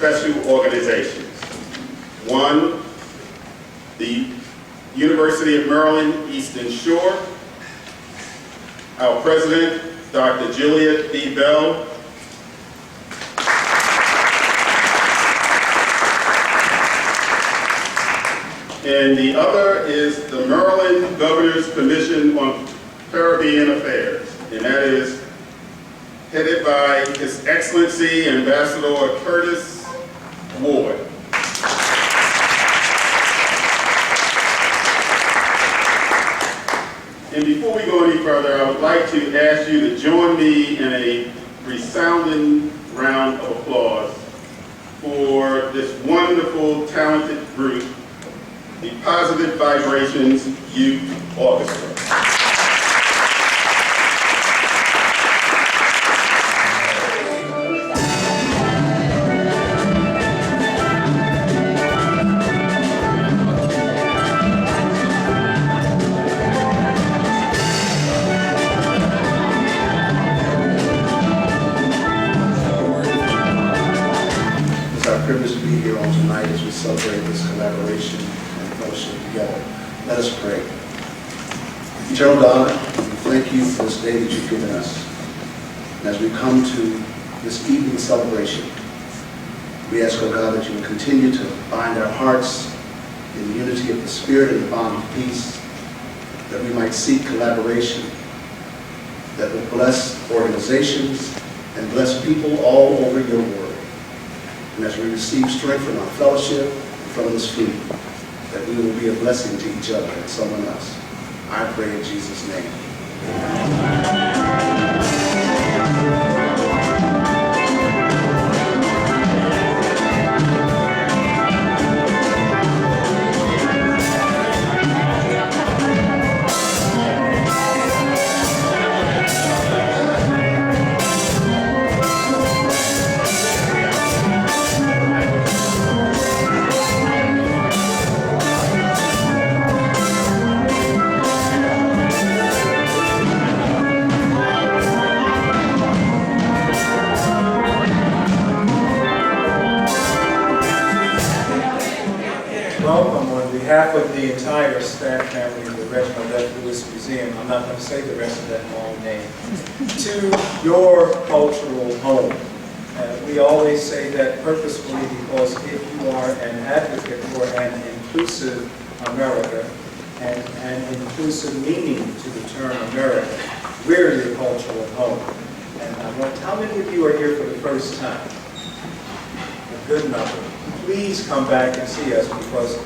special organizations. One, the University of Maryland Eastern Shore. Our president, Dr. Juliette B. Bell. And the other is the Maryland Governor's Commission on Caribbean Affairs, and that is headed by His Excellency Ambassador Curtis Ward. And before we go any further, I would like to ask you to join me in a resounding round of applause for this wonderful, talented group, the Positive Vibrations Youth Orchestra. It's our privilege to be here on tonight as we celebrate this collaboration and fellowship together. Let us pray. Eternal God, we thank you for this day that you've given us. And as we come to this evening celebration, we ask, oh God, that you will continue to bind our hearts in the unity of the Spirit and the bond of peace, that we might seek collaboration that will bless organizations and bless people all over your world. And as we receive strength from our fellowship and from this food, that we will be a blessing to each other and someone else. I pray in Jesus' name. Welcome on behalf of the entire staff family of the Reginald F. Lewis Museum, I'm not going to say the rest of that long name, to your cultural home. We always say that purposefully because if you are an advocate for an inclusive America and an inclusive meaning to the term America, we're your cultural home. And how many of you are here for the first time? A good number. Please come back and see us because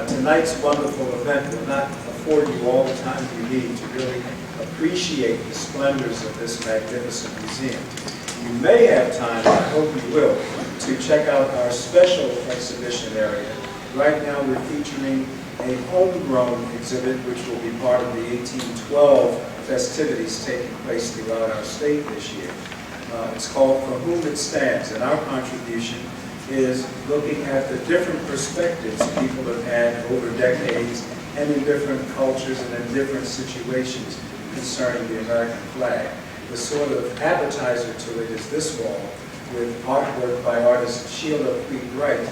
tonight's wonderful event will not afford you all the time you need to really appreciate the splendors of this magnificent museum. You may have time, I hope you will, to check out our special exhibition area. Right now we're featuring a homegrown exhibit which will be part of the 1812 festivities taking place throughout our state this year. It's called For Whom It Stands, and our contribution is looking at the different perspectives people have had over decades and in different cultures and in different situations concerning the American flag. The sort of appetizer to it is this wall with artwork by artist Sheila Wright.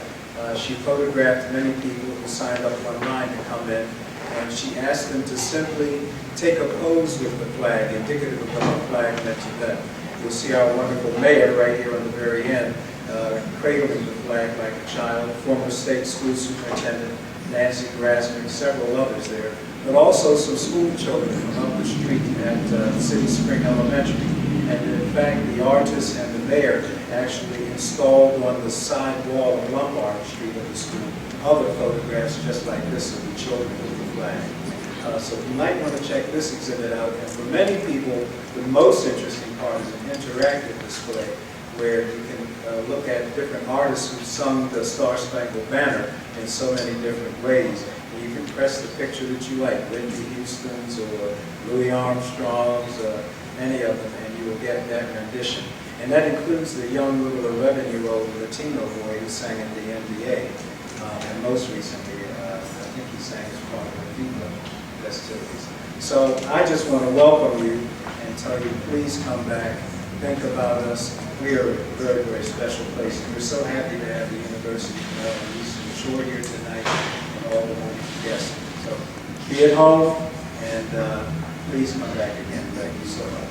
She photographed many people who signed up online to come in, and she asked them to simply take a pose with the flag, indicative of what the flag meant to them. You'll see our wonderful mayor right here on the very end, cradling the flag like a child, former state school superintendent Nancy Grasmick, several others there, but also some school children from up the street at City Spring Elementary. And in fact, the artist and the mayor actually installed on the side wall of Lombard Street of the school other photographs just like this of the children with the flag. So you might want to check this exhibit out. And for many people, the most interesting part is an interactive display where you can look at different artists who sung the Star Spangled Banner in so many different ways. And you can press the picture that you like, Whitney Houston's or Louis Armstrong's, any of them, and you will get that rendition. And that includes the young little 11-year-old Latino boy who sang in the NBA. And most recently, I think he sang as part of the FIFA festivities. So I just want to welcome you and tell you, please come back. think about us, we are a very, very special place. And we're so happy to have the University of Maryland Eastern Shore here tonight and all the wonderful guests. So be at home and please come back again. Thank you so much.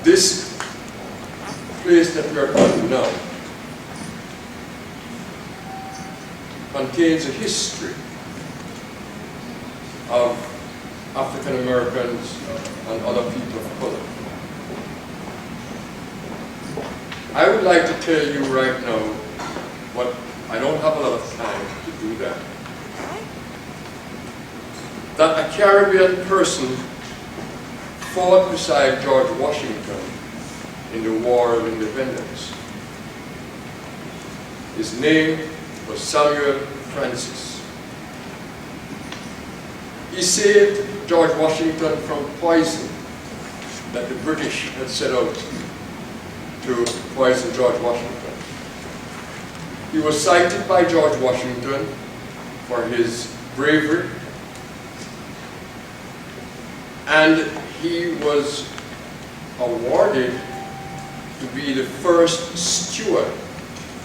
This place that we are going to now contains a history of African Americans and other people of color. I would like to tell you right now, but I don't have a lot of time to do that a Caribbean person fought beside George Washington in the War of Independence. His name was Samuel Francis. He saved George Washington from poison that the British had set out to poison George Washington. He was cited by George Washington for his bravery, and he was awarded to be the first steward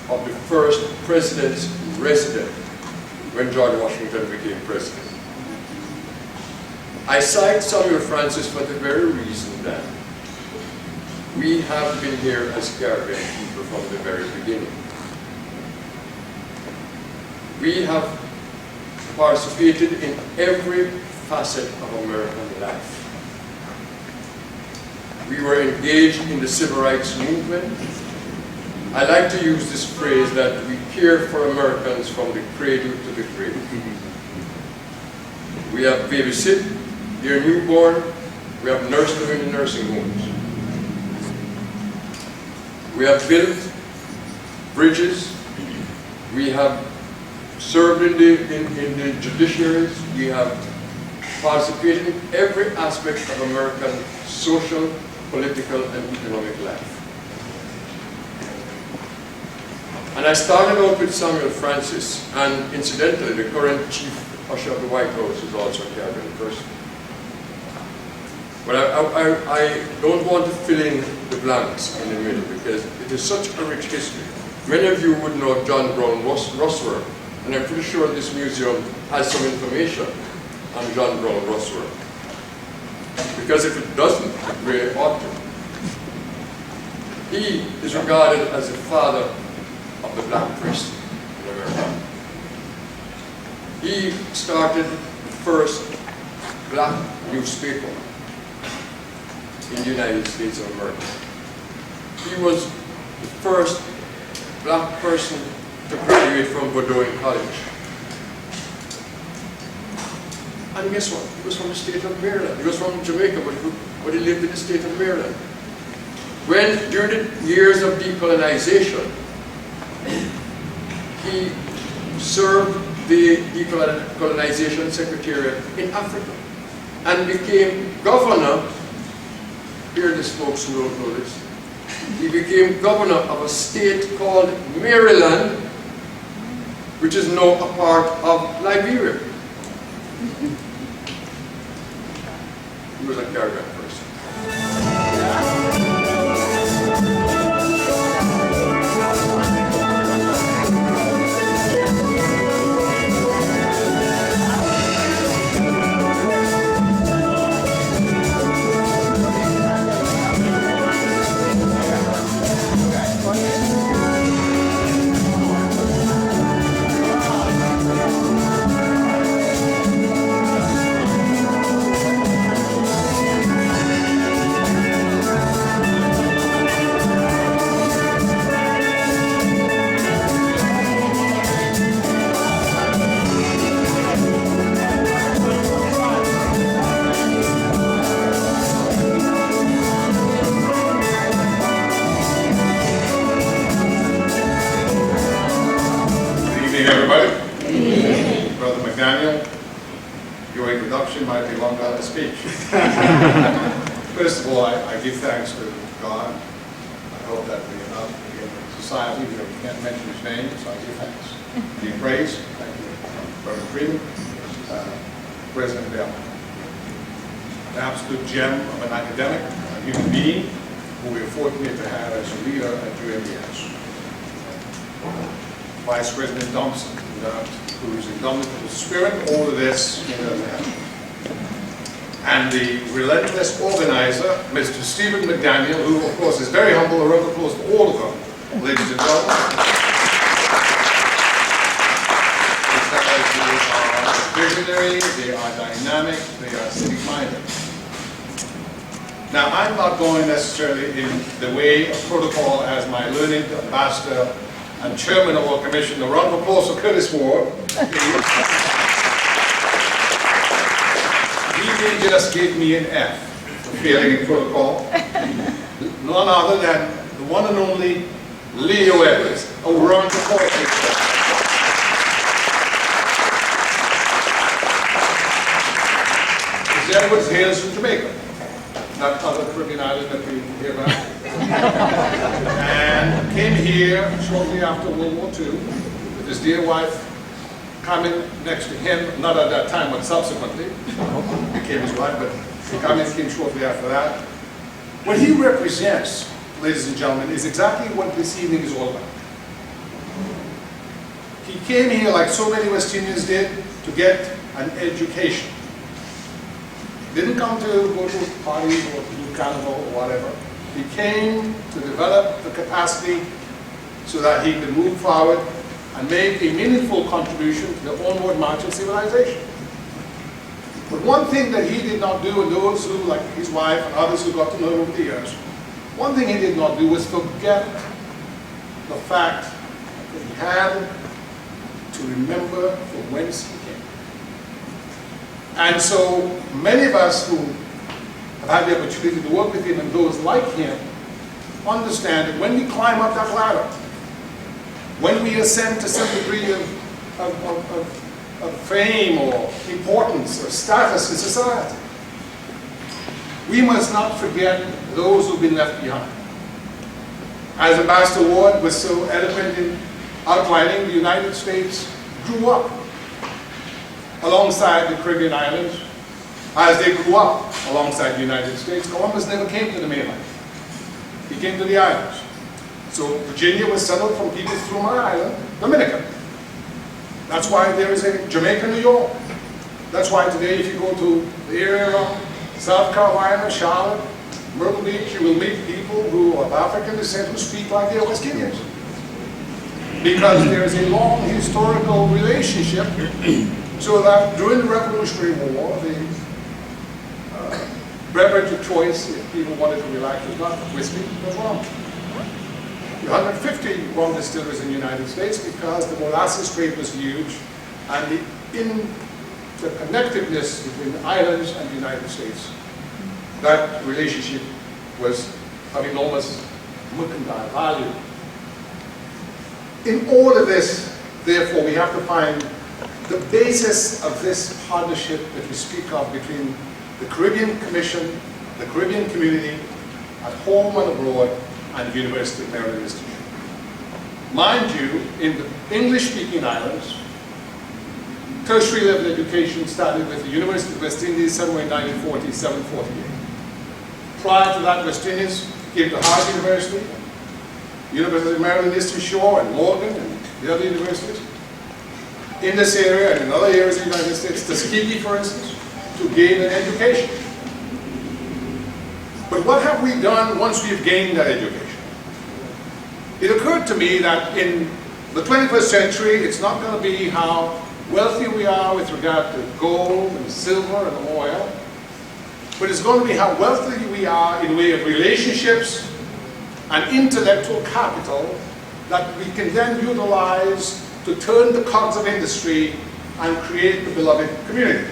of the first president's residence when George Washington became president. I cite Samuel Francis for the very reason that we have been here as Caribbean people from the very beginning. We have participated in every facet of American life. We were engaged in the civil rights movement. I like to use this phrase that we care for Americans from the cradle to the grave. We have babysit their newborn. We have nursed them in the nursing homes. We have built bridges. We have served in the judiciaries. We have participated in every aspect of American social, political, and economic life. And I started out with Samuel Francis, and incidentally, the current chief usher of the White House is also a Caribbean person. But I don't want to fill in the blanks in the middle because it is such a rich history. Many of you would know John Brown Russworth, and I'm pretty sure this museum has some information on John Brown Russworth. Because if it doesn't, it really ought to. He is regarded as the father of the black priest in America. He started the first black newspaper in the United States of America. He was the first black person to graduate from Bowdoin College. And guess what? He was from the state of Maryland. He was from Jamaica, but he lived in the state of Maryland. When, during the years of decolonization, he served the Decolonization Secretariat in Africa and became governor. Here are the folks who don't know this. He became governor of a state called Maryland, which is now a part of Liberia. He was a Caribbean person. Everybody? Brother McDaniel, your introduction might be longer than a speech. First of all, I give thanks to God. I hope that we are not in a society where we can't mention his name, so I give thanks. Give praise. Thank you, Reverend Freeman, President Bell. An absolute gem of an academic, a human being, who we are fortunate to have as a leader at UMBS. Vice President Thompson, whose indomitable spirit, all of this, and the relentless organizer, Mr. Stephen McDaniel, who of course is very humble, a round of applause to all of them, ladies and gentlemen. They are visionary, they are dynamic, they are civic-minded. Now, I'm not going necessarily in the way of protocol as my learned ambassador and chairman of our commission. A round of applause for Curtis Ward. He just gave me an F for failing in protocol. None other than the one and only Leo Edwards. A round of applause. Mr. Edwards hails from Jamaica, not other Caribbean island that we hear about. And came here shortly after World War II with his dear wife coming next to him, not at that time, but subsequently became his wife, but came shortly after that. What he represents, ladies and gentlemen, is exactly what this evening is all about. He came here, like so many West Indians did, to get an education. Didn't come to go to parties or to do carnival or whatever. He came to develop the capacity so that he could move forward and make a meaningful contribution to the onward march of civilization. But one thing that he did not do, and those who, like his wife and others who got to know him over the years, one thing he did not do was forget the fact that he had to remember from whence he came. And so many of us who have had the opportunity to work with him and those like him understand that when we climb up that ladder, when we ascend to some degree of fame or importance or status in society, we must not forget those who've been left behind. As Ambassador Ward was so eloquent in outlining, the United States grew up alongside the Caribbean islands. As they grew up alongside the United States, Columbus never came to the mainland. He came to the islands. So Virginia was settled from people through my island, Dominica. That's why there is a Jamaica, New York. That's why today if you go to the area of South Carolina, Charlotte, Myrtle Beach, you will meet people who are of African descent who speak like they're West Indians. Because there is a long historical relationship so that during the Revolutionary War, the beverage of choice, if people wanted to relax, was not whiskey, but rum. 150 rum distilleries in the United States because the molasses trade was huge, and the interconnectedness between the islands and the United States, that relationship was of enormous mercantile value. In all of this, therefore, we have to find the basis of this partnership that we speak of between the Caribbean Commission, the Caribbean community, at home and abroad, and the University of Maryland Institute. Mind you, in the English-speaking islands, tertiary level education started with the University of West Indies somewhere in 1947, 48. Prior to that, West Indians came to Howard University, University of Maryland Institute Shore, and Morgan, and the other universities. In this area and in other areas of the United States, Tuskegee, for instance, to gain an education. But what have we done once we've gained that education? It occurred to me that in the 21st century, it's not going to be how wealthy we are with regard to gold and silver and oil, but it's going to be how wealthy we are in the way of relationships and intellectual capital that we can then utilize to turn the cogs of industry and create the beloved community.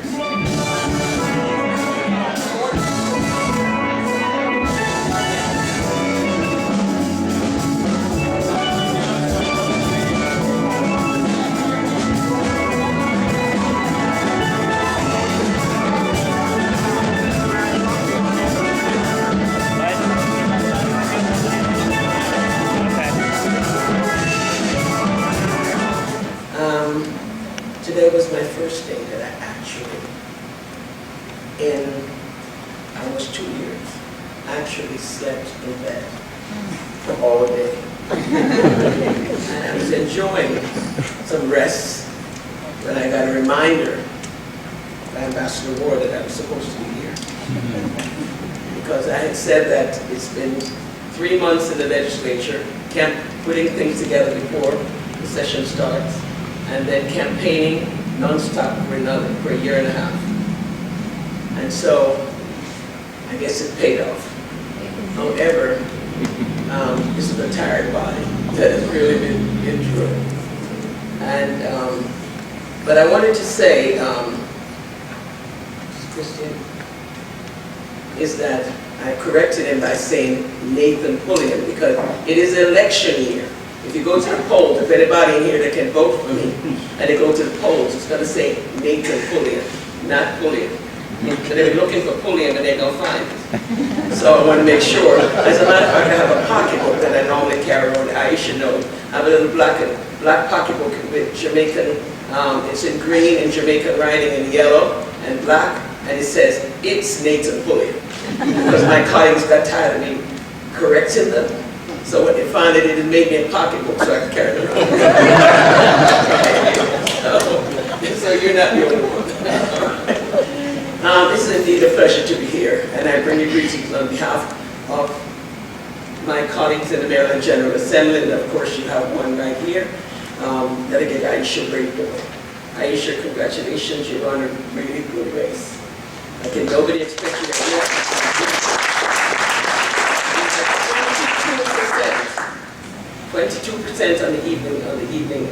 today was my first day that I actually, in almost 2 years, actually slept in bed for all day. And I was enjoying some rest when I got a reminder by Ambassador Ward that I was supposed to be here. Because I had said that it's been 3 months in the legislature, putting things together before the session starts, and then campaigning non-stop for a year and a half. And so, I guess it paid off. However, this is a tired body that has really been through it. And, but I wanted to say, Christian, is that I corrected him by saying Nathan-Pulliam, because it is an election year. If you go to the polls, if anybody in here that can vote for me, and they go to the polls, it's going to say Nathan-Pulliam, not Pulliam. So they're looking for Pulliam and they're going to find it. So I want to make sure. As a matter of fact, I have a pocketbook that I normally carry around. Aisha knows. I have a little black pocketbook with Jamaican, it's in green and Jamaican writing in yellow and black, and it says, "It's Nathan-Pulliam." Because my colleagues got tired of me correcting them. So when they found it, it made me a pocketbook so I could carry it around. So you're not the only one. It's indeed a pleasure to be here, and I bring you greetings on behalf of my colleagues in the Maryland General Assembly, and of course you have one right here, Delegate Aisha Braveboy. Aisha, congratulations, you're on a really good race. Okay, nobody expects you to do that. 22% on the evening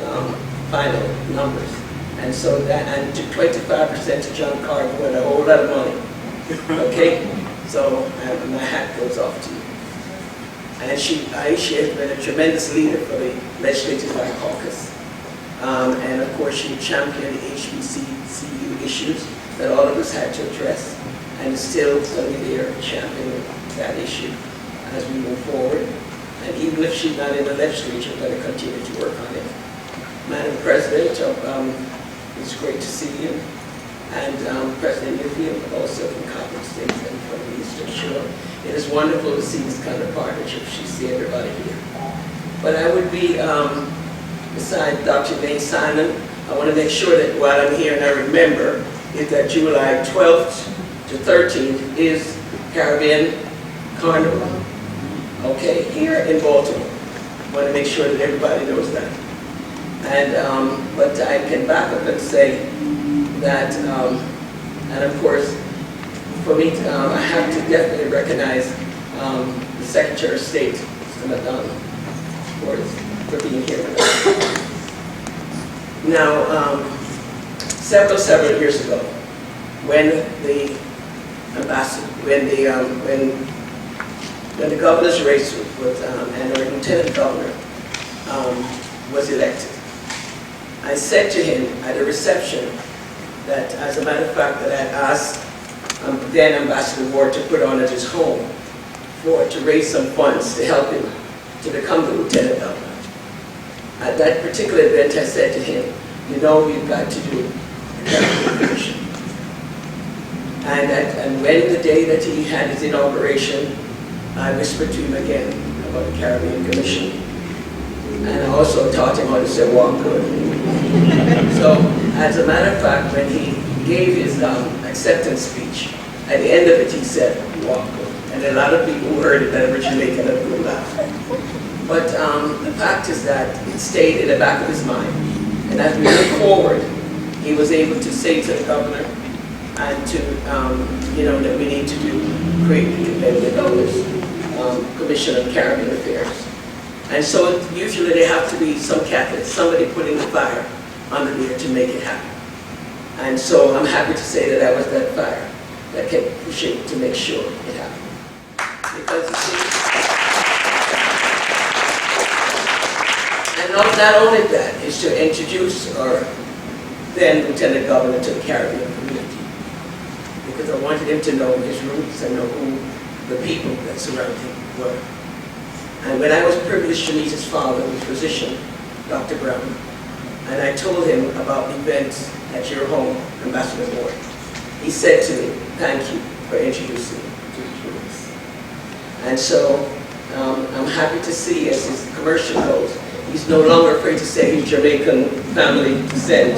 final numbers. And so that, and to 25% to John Carter, who had a whole lot of money. Okay? So my hat goes off to you. And Aisha has been a tremendous leader for the Legislative Black Caucus. And of course, she championed the HBCU issues that all of us had to address, and is still going to be there championing that issue as we move forward. And even if she's not in the legislature, we're going to continue to work on it. Madam President, it's great to see you. And President Newfield, also from Cotton States and from the Eastern Shore. It is wonderful to see this kind of partnership. She see everybody here. But I would be, beside Dr. May Simon, I want to make sure that while I'm here and I remember, is that July 12th to 13th is Caribbean Carnival. Okay, here in Baltimore. I want to make sure that everybody knows that. And, but I can back up and say that, and of course, for me, I have to definitely recognize the Secretary of State, Mr. McDonough, for being here with us. Now, several years ago, when the ambassador, when the governor's race was, and our lieutenant governor was elected, I said to him at a reception that, as a matter of fact, that I had asked then Ambassador Ward to put on at his home to raise some funds to help him to become the lieutenant governor. At that particular event, I said to him, you know, we've got to do a Caribbean Commission. And when the day that he had his inauguration, I whispered to him again about the Caribbean Commission. And I also taught him how to say walk good. So, as a matter of fact, when he gave his acceptance speech, at the end of it he said, walk good. And a lot of people who heard it that originally kind of good laugh. But the fact is that it stayed in the back of his mind. And as we look forward, he was able to say to the governor and to, you know, that we need to create the governor's Commission on Caribbean Affairs. And so usually there have to be some catalyst, somebody putting the fire under there to make it happen. And so I'm happy to say that I was that fire that kept pushing to make sure it happened. Because you see, and not only that, is to introduce our then Lieutenant Governor to the Caribbean community. Because I wanted him to know his roots and know who the people that surround him were. And when I was privileged to meet his father, his physician, Dr. Brown, and I told him about the event at your home, Ambassador Moore. He said to me, thank you for introducing me to the Cubans. And so I'm happy to see, as his commercial goes, he's no longer afraid to say his Jamaican family descent,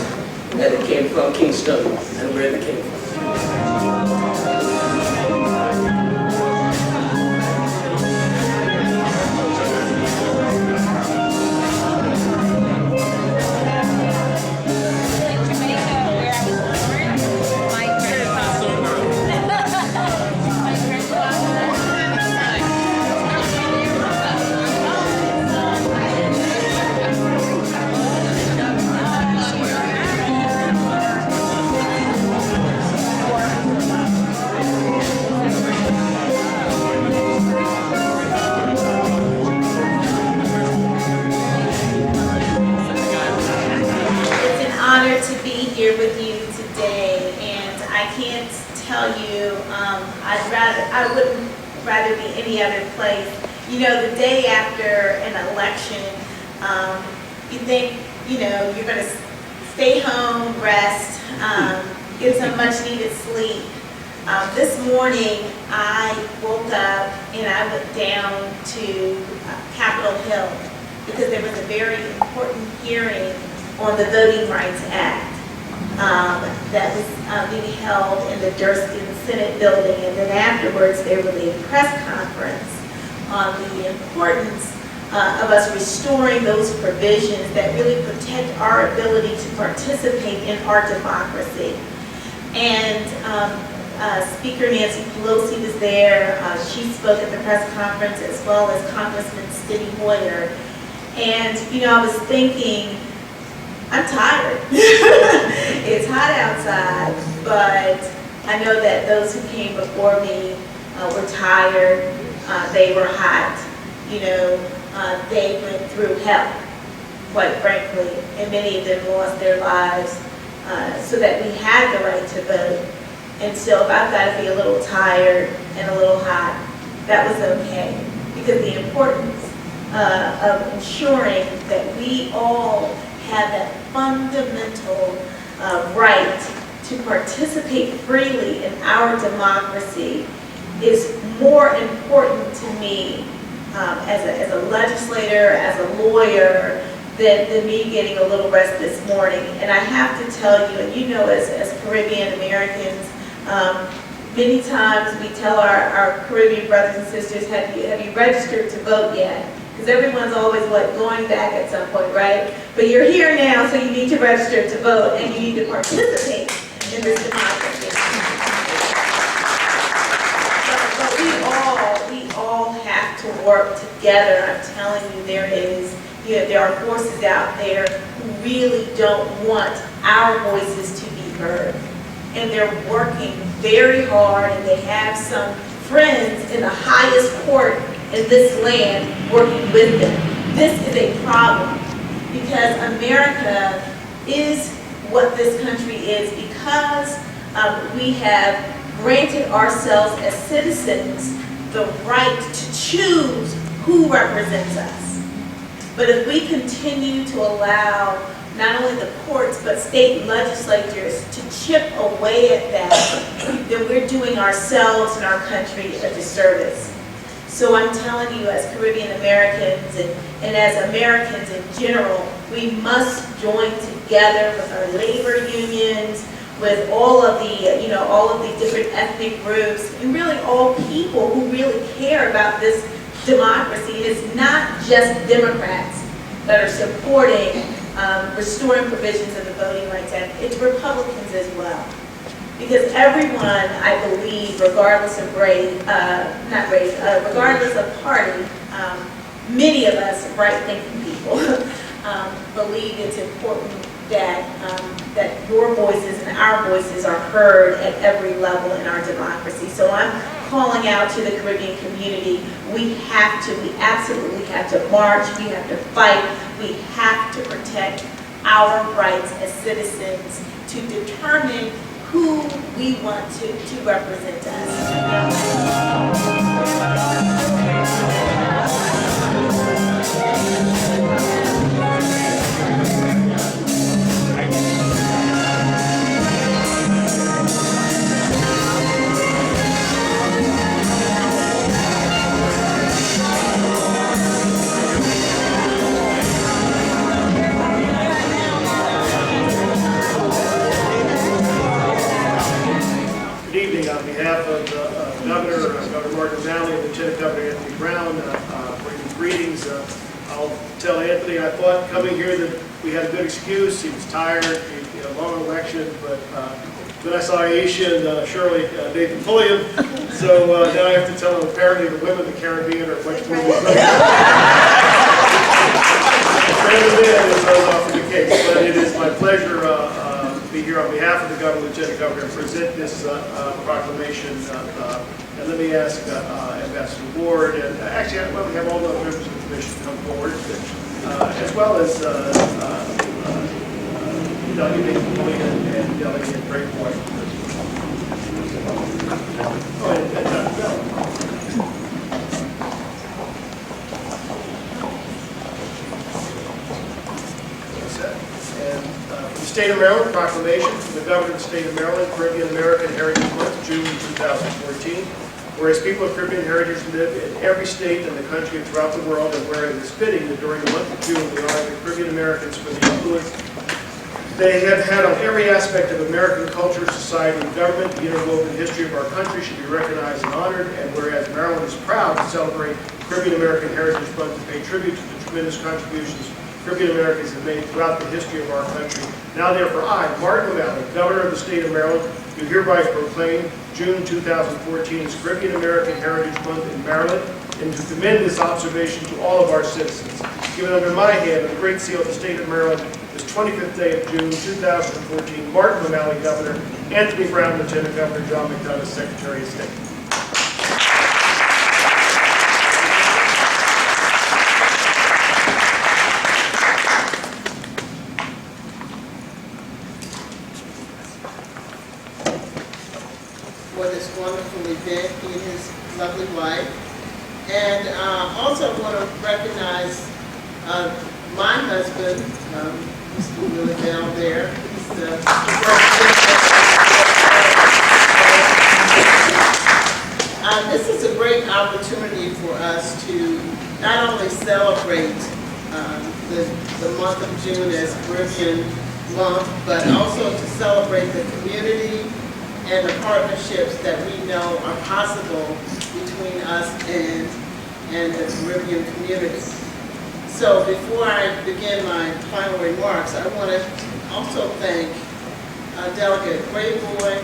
that it came from Kingston and where they came from. I wouldn't rather be any other place. You know, the day after an election, you think, you know, you're going to stay home, rest, get some much needed sleep. This morning, I woke up and I went down to Capitol Hill because there was a very important hearing on the Voting Rights Act that was being held in the Durston Senate building, and then afterwards there was a press conference on the importance of us restoring those provisions that really protect our ability to participate in our democracy. And Speaker Nancy Pelosi was there. She spoke at the press conference, as well as Congressman Steny Hoyer. And, you know, I was thinking, I'm tired. It's hot outside, but I know that those who came before me were tired. They were hot. You know, they went through hell, quite frankly, and many of them lost their lives so that we had the right to vote. And so if I've got to be a little tired and a little hot, that was okay, because the importance of ensuring that we all have that fundamental right to participate freely in our democracy is more important to me as a legislator, as a lawyer, than me getting a little rest this morning. And I have to tell you, and you know, as Caribbean Americans, many times we tell our Caribbean brothers and sisters, have you registered to vote yet? Because everyone's always going back at some point, right? But you're here now, so you need to register to vote, and you need to participate in this democracy. But we all have to work together. I'm telling you, there are forces out there who really don't want our voices to be heard. And they're working very hard, and they have some friends in the highest court in this land working with them. This is a problem, because America is what this country is because we have granted ourselves as citizens the right to choose who represents us. But if we continue to allow not only the courts, but state legislatures to chip away at that, then we're doing ourselves and our country a disservice. So I'm telling you, as Caribbean Americans and as Americans in general, we must join together with our labor unions, with all of the, all of the different ethnic groups, and really all people who really care about this democracy. And it's not just Democrats that are supporting restoring provisions of the Voting Rights Act. It's Republicans as well. Because everyone, I believe, regardless of regardless of party, many of us right-thinking people believe it's important that that your voices and our voices are heard at every level in our democracy. So I'm calling out to the Caribbean community. We absolutely have to march, we have to fight, we have to protect our rights as citizens to determine who we want to represent us. behalf of Governor Martin O'Malley and Lieutenant Governor Anthony Brown, bringing greetings. I'll tell Anthony I thought coming here that we had a good excuse. He was tired, a long election, but then I saw Aisha and Shirley Nathan-Pulliam, so now I have to tell them apparently the women of the Caribbean are much more often the case. But it is my pleasure to be here on behalf of the Governor, Lieutenant Governor, and present this proclamation. And let me ask Ambassador Ward, and actually I want to have all the members of the commission come forward, as well as Delegate Nathan-Pulliam and Delegate Braveboy. Oh, and Dr. Bell. And from the State of Maryland, proclamation from the Governor of the State of Maryland, Caribbean American Heritage Month, June 2014. Whereas people of Caribbean heritage live in every state in the country and throughout the world, and whereas it is fitting that during the month of June we honor the Caribbean Americans for the influence they have had on every aspect of American culture, society, and government, the interwoven history of our country should be recognized and honored, and whereas Maryland is proud to celebrate Caribbean American Heritage Month to pay tribute to the tremendous contributions Caribbean Americans have made throughout the history of our country. Now therefore I, Martin O'Malley, Governor of the State of Maryland, do hereby proclaim June 2014 as Caribbean American Heritage Month in Maryland, and to commend this observation to all of our citizens. Given under my hand the Great Seal of the State of Maryland, this 25th day of June 2014, Martin O'Malley, Governor, Anthony Brown, Lieutenant Governor, John McDonough, Secretary of State. For this wonderful event, he and his lovely wife. And also want to recognize my husband, Mr. Willie Bell there. He's the this is a great opportunity for us to not only celebrate the month of June as Caribbean month, but also to celebrate the community and the partnerships that we know are possible between us and the Caribbean community. So before I begin my final remarks, I want to also thank Delegate Braveboy.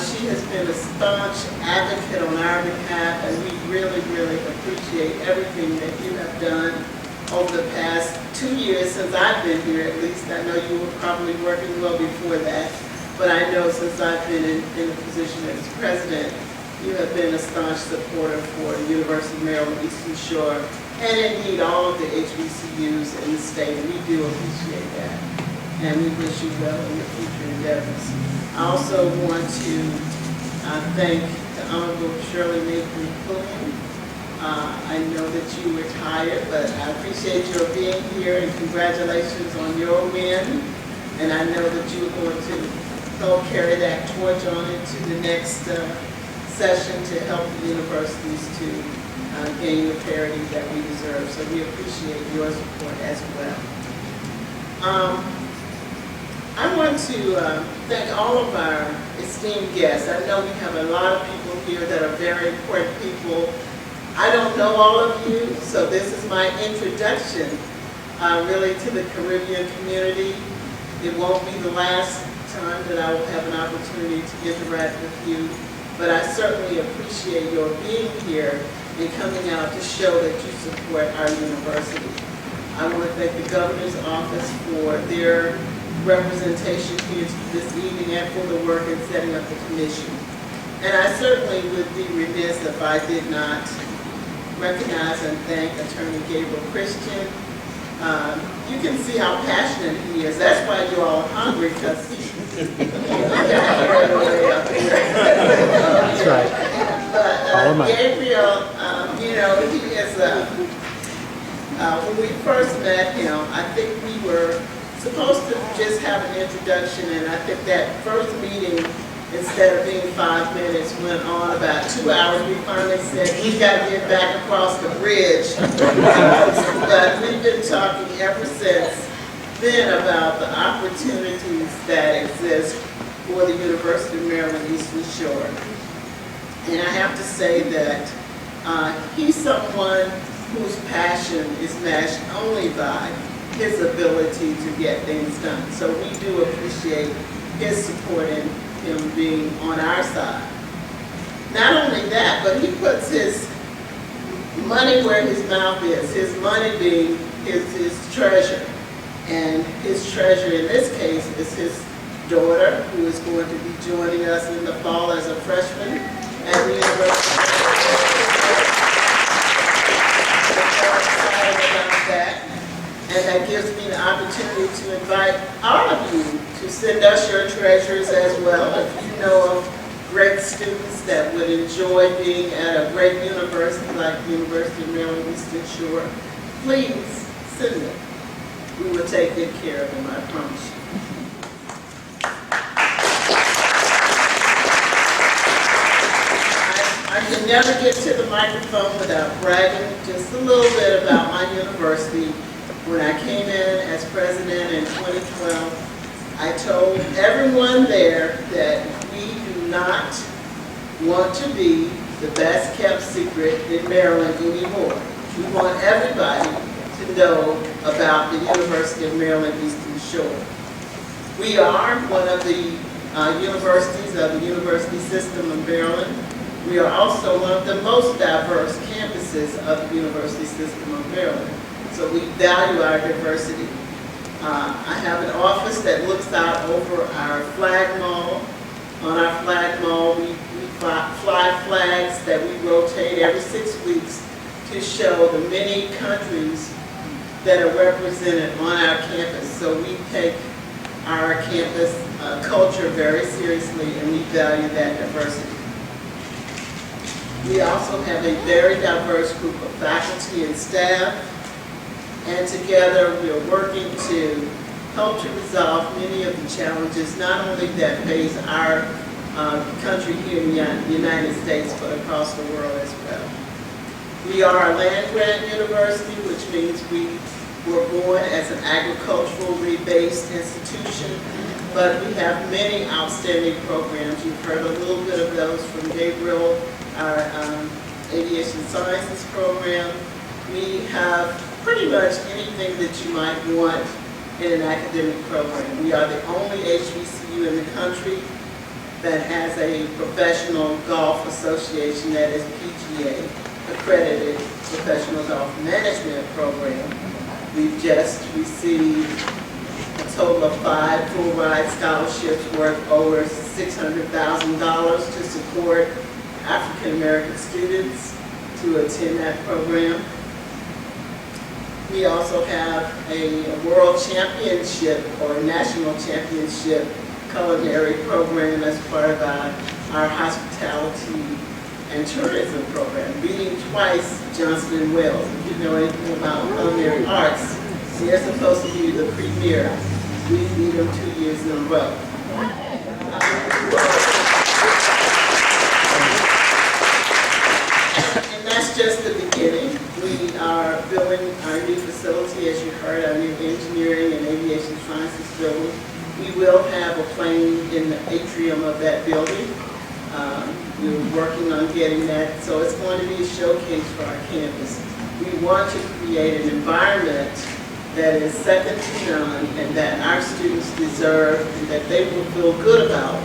She has been a staunch advocate on our behalf, and we really, really appreciate everything that you have done over the past 2 years since I've been here, at least. I know you were probably working well before that. But I know since I've been in the position as president, you have been a staunch supporter for the University of Maryland Eastern Shore, and indeed all of the HBCUs in the state, and we do appreciate that. And we wish you well in your future endeavors. I also want to thank the Honorable Shirley Nathan-Pulliam. I know that you retired, but I appreciate your being here, and congratulations on your win. And I know that you are going to help carry that torch on into the next session to help the universities to gain the parity that we deserve. So we appreciate your support as well. I want to thank all of our esteemed guests. I know we have a lot of people here that are very important people. I don't know all of you, so this is my introduction really to the Caribbean community. It won't be the last time that I will have an opportunity to interact with you, but I certainly appreciate your being here and coming out to show that you support our university. I want to thank the Governor's Office for their representation here this evening and for the work in setting up the commission. And I certainly would be remiss if I did not recognize and thank Attorney Gabriel Christian. You can see how passionate he is. That's why you're all hungry, because that's right. But Gabriel, you know, he is when we first met him, I think we were supposed to just have an introduction, and I think that first meeting, instead of being 5 minutes, went on about 2 hours. We finally said, we got to get back across the bridge. But we've been talking ever since then about the opportunities that exist for the University of Maryland Eastern Shore. And I have to say that he's someone whose passion is matched only by his ability to get things done. So we do appreciate his support and him being on our side. Not only that, but he puts his money where his mouth is, his money being his treasure. And his treasure in this case is his daughter, who is going to be joining us in the fall as a freshman at the University of Maryland. And that gives me the opportunity to invite all of you to send us your treasures as well. If you know of great students that would enjoy being at a great university like the University of Maryland Eastern Shore, please send them. We will take good care of them, I promise you. I can never get to the microphone without bragging just a little bit about my university. When I came in as president in 2012, I told everyone there that we do not want to be the best kept secret in Maryland anymore. We want everybody to know about the University of Maryland Eastern Shore. We are one of the universities of the university system of Maryland. We are also one of the most diverse campuses of the university system of Maryland. So we value our diversity. I have an office that looks out over our flag mall. On our flag mall, we fly flags that we rotate every 6 weeks to show the many countries that are represented on our campus. So we take our campus culture very seriously, and we value that diversity. We also have a very diverse group of faculty and staff, and together we are working to help to resolve many of the challenges, not only that face our country here in the United States, but across the world as well. We are a land-grant university, which means we were born as an agriculturally based institution, but we have many outstanding programs. You've heard a little bit of those from Gabriel, our aviation sciences program. We have pretty much anything that you might want in an academic program. We are the only HBCU in the country that has a professional golf association that is PGA accredited professional golf management program. We've just received a total of 5 full ride scholarships worth over $600,000 to support African American students to attend that program. We also have a world championship or national championship culinary program as part of our hospitality and tourism program, beating twice Johnson & Wales. If you know anything about culinary arts, they're supposed to be the premier. We beat them 2 years in a row. And that's just the beginning. We are building our new facility, as you heard, our new engineering and aviation sciences building. We will have a plane in the atrium of that building. We're working on getting that, so it's going to be a showcase for our campus. We want to create an environment that is second to none and that our students deserve and that they will feel good about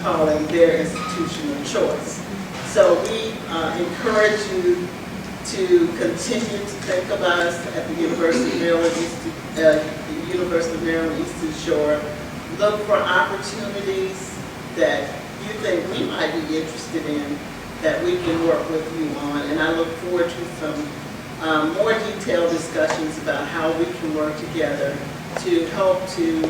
calling their institution of choice. So we encourage you to continue to think about us at the University of Maryland Eastern Shore. Look for opportunities that you think we might be interested in that we can work with you on. And I look forward to some more detailed discussions about how we can work together to help to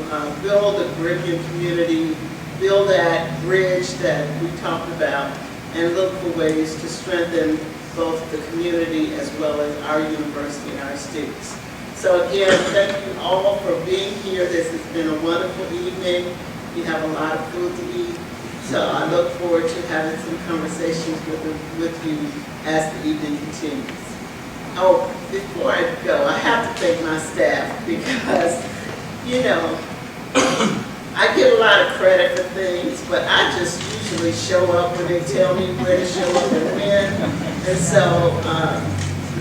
build the Caribbean community, build that bridge that we talked about, and look for ways to strengthen both the community as well as our university and our students. So again, thank you all for being here. This has been a wonderful evening. We have a lot of food to eat. So I look forward to having some conversations with you as the evening continues. Oh, before I go, I have to thank my staff because, you know, I get a lot of credit for things, but I just usually show up when they tell me where to show up and when. And so,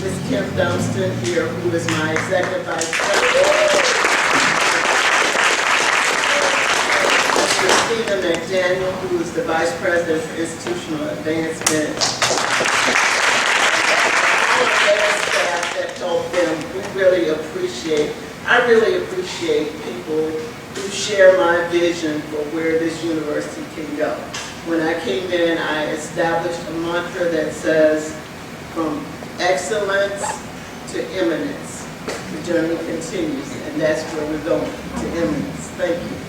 Ms. Kim Dunstan here, who is my Executive Vice President, Mr. Stephen McDaniel, who is the Vice President for Institutional Advancement, all of their staff that told them, I really appreciate people who share my vision for where this university can go. When I came in, I established a mantra that says, from excellence to eminence, the journey continues, and that's where we're going, to eminence. Thank you.